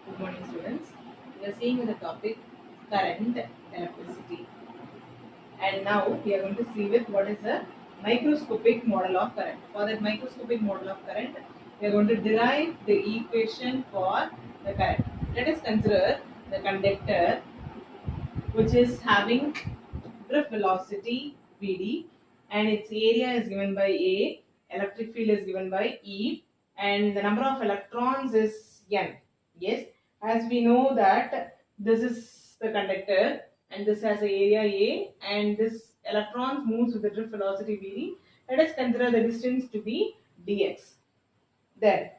Good morning, students. We are seeing the topic current electricity, and now we are going to see with what is a microscopic model of current. For that microscopic model of current, we are going to derive the equation for the current. Let us consider the conductor, which is having drift velocity Vd, and its area is given by A, electric field is given by E, and the number of electrons is N. Yes, as we know that this is the conductor and this has a area A, and this electrons moves with the drift velocity Vd. Let us consider the distance to be dx. Then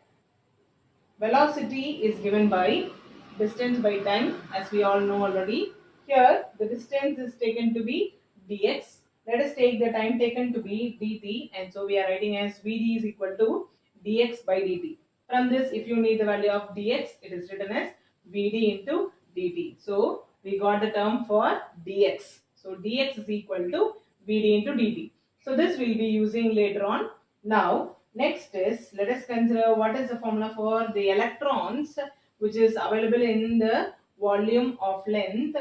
velocity is given by distance by time, as we all know already. Here the distance is taken to be dx. Let us take the time taken to be dt, and so we are writing as vd is equal to dx by dt. From this, if you need the value of dx, it is written as vd into dt. So we got the term for dx. So dx is equal to vd into dt. So this we'll be using later on. Now next is, let us consider what is the formula for the electrons which is available in the volume of length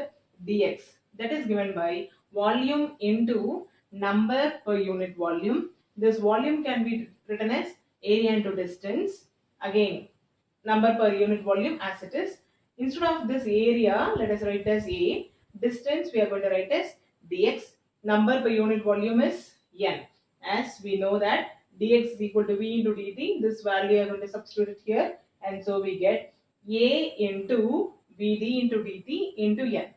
dx. That is given by volume into number per unit volume. This volume can be written as area into distance. Again, number per unit volume as it is. Instead of this area, let us write as A. Distance we are going to write as dx. Number per unit volume is n. As we know that dx is equal to v into dt. This value are going to substitute it here, and so we get a into vd into dt into n.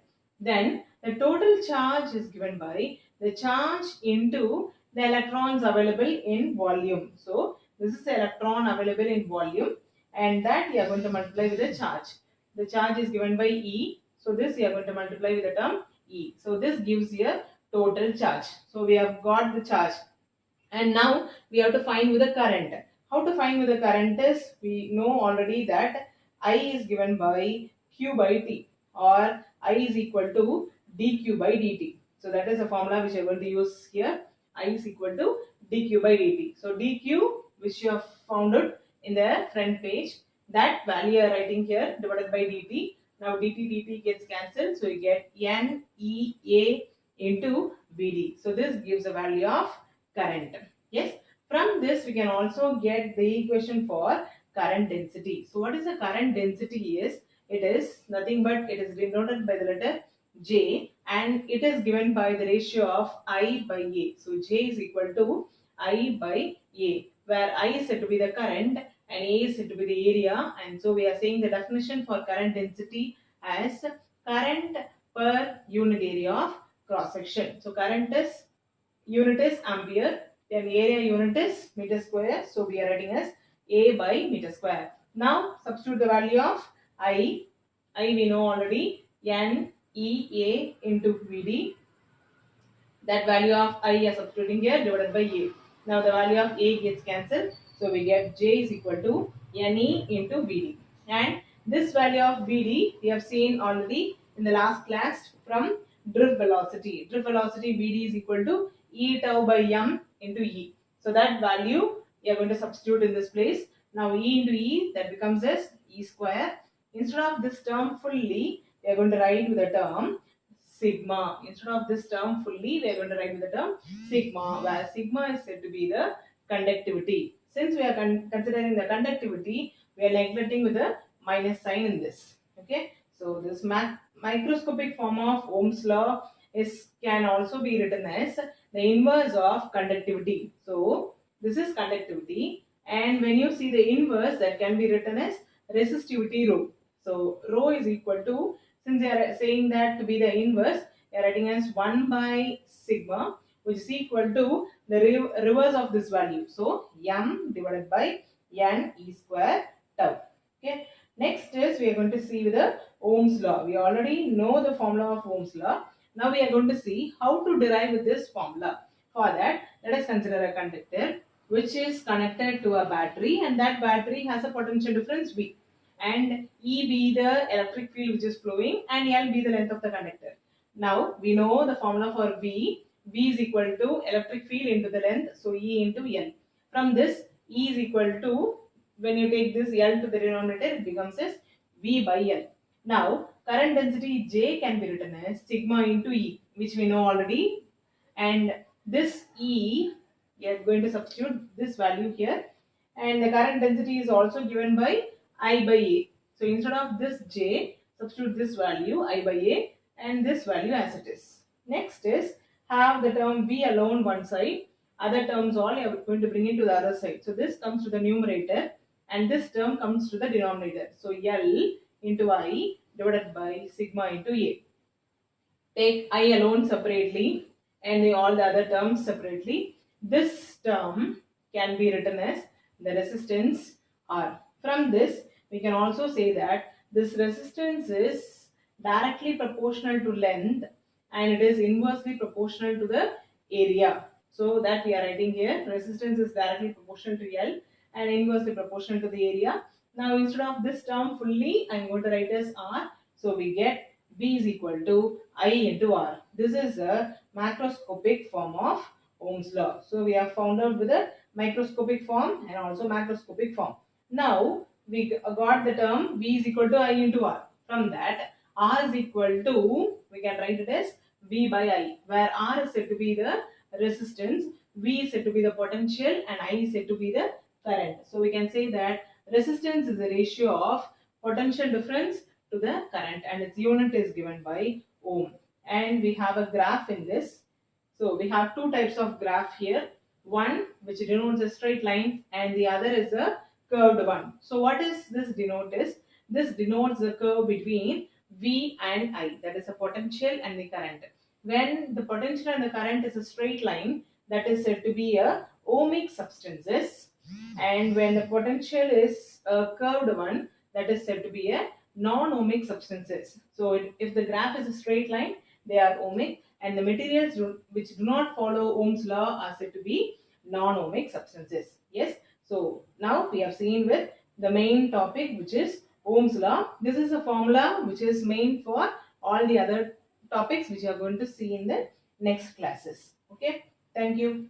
Then the total charge is given by the charge into the electrons available in volume. So this is the electron available in volume, and that we are going to multiply with the charge. The charge is given by E, so this we are going to multiply with the term E. So this gives you a total charge. So we have got the charge, and now we have to find with the current. How to find with the current is, we know already that I is given by Q by T, or I is equal to dq by dt. So that is a formula which I am going to use here. I is equal to dq by dt. So dq, which you have found it in the front page, that value I am writing here divided by dt. Now dt gets cancelled, so you get n e a into vd. So this gives a value of current. Yes, from this we can also get the equation for current density. So what is the current density is, it is nothing but it is denoted by the letter J, and it is given by the ratio of I by A. So J is equal to I by A, where I is said to be the current and A is said to be the area, and so we are saying the definition for current density as current per unit area of cross section. So current is unit is ampere, then area unit is meter square, so we are writing as A by meter square. Now substitute the value of I we know already, N E A into Vd. That value of I is substituting here divided by A. Now the value of A gets cancelled, so we get J is equal to Ne into Vd. And this value of Vd we have seen already in the last class from drift velocity. Drift velocity Vd is equal to E tau by m into E. So that value we are going to substitute in this place. Now E into E, that becomes as E square. Instead of this term fully, we are going to write with the term sigma. Instead of this term fully, we are going to write with the term sigma, where sigma is said to be the conductivity. Since we are considering the conductivity, we are neglecting with the minus sign in this. Okay, so this microscopic form of Ohm's law is can also be written as the inverse of conductivity. So this is conductivity, and when you see the inverse, that can be written as resistivity rho. So rho is equal to, since they are saying that to be the inverse, they are writing as 1 by sigma, which is equal to the reverse of this value. So m divided by n e square tau. Okay. Next is, we are going to see with the Ohm's law. We already know the formula of Ohm's law. Now we are going to see how to derive with this formula. For that, let us consider a conductor which is connected to a battery, and that battery has a potential difference V, and E be the electric field which is flowing, and L be the length of the conductor. Now we know the formula for V. V is equal to electric field into the length, so E into L. From this, E is equal to, when you take this L to the denominator, it becomes as V by L. Now, current density J can be written as sigma into E, which we know already. And this E, we are going to substitute this value here. And the current density is also given by I by A. So instead of this J, substitute this value I by A and this value as it is. Next is have the term V alone one side, other terms all you are going to bring it to the other side. So this comes to the numerator and this term comes to the denominator. So L into I divided by sigma into A. Take I alone separately and all the other terms separately. This term can be written as the resistance R. From this, we can also say that this resistance is directly proportional to length and it is inversely proportional to the area. So that we are writing here, resistance is directly proportional to L and inversely proportional to the area. Now instead of this term fully, I am going to write as R. So we get V is equal to I into R. This is a macroscopic form of Ohm's law. So we have found out with a microscopic form and also macroscopic form. Now we got the term V is equal to I into R. From that, R is equal to, we can write it as V by I, where R is said to be the resistance, V is said to be the potential, and I is said to be the current. So we can say that resistance is the ratio of potential difference to the current and its unit is given by ohm. And we have a graph in this. So we have two types of graph here. One which denotes a straight line and the other is a curved one. So what is this denote is? This denotes the curve between V and I, that is the potential and the current. When the potential and the current is a straight line, that is said to be a ohmic substances, and when the potential is a curved one, that is said to be a non-ohmic substances. So if the graph is a straight line, they are ohmic, and the materials which do not follow Ohm's law are said to be non-ohmic substances. Yes. So now we have seen with the main topic, which is Ohm's law. This is a formula which is main for all the other topics which you are going to see in the next classes. Okay. Thank you.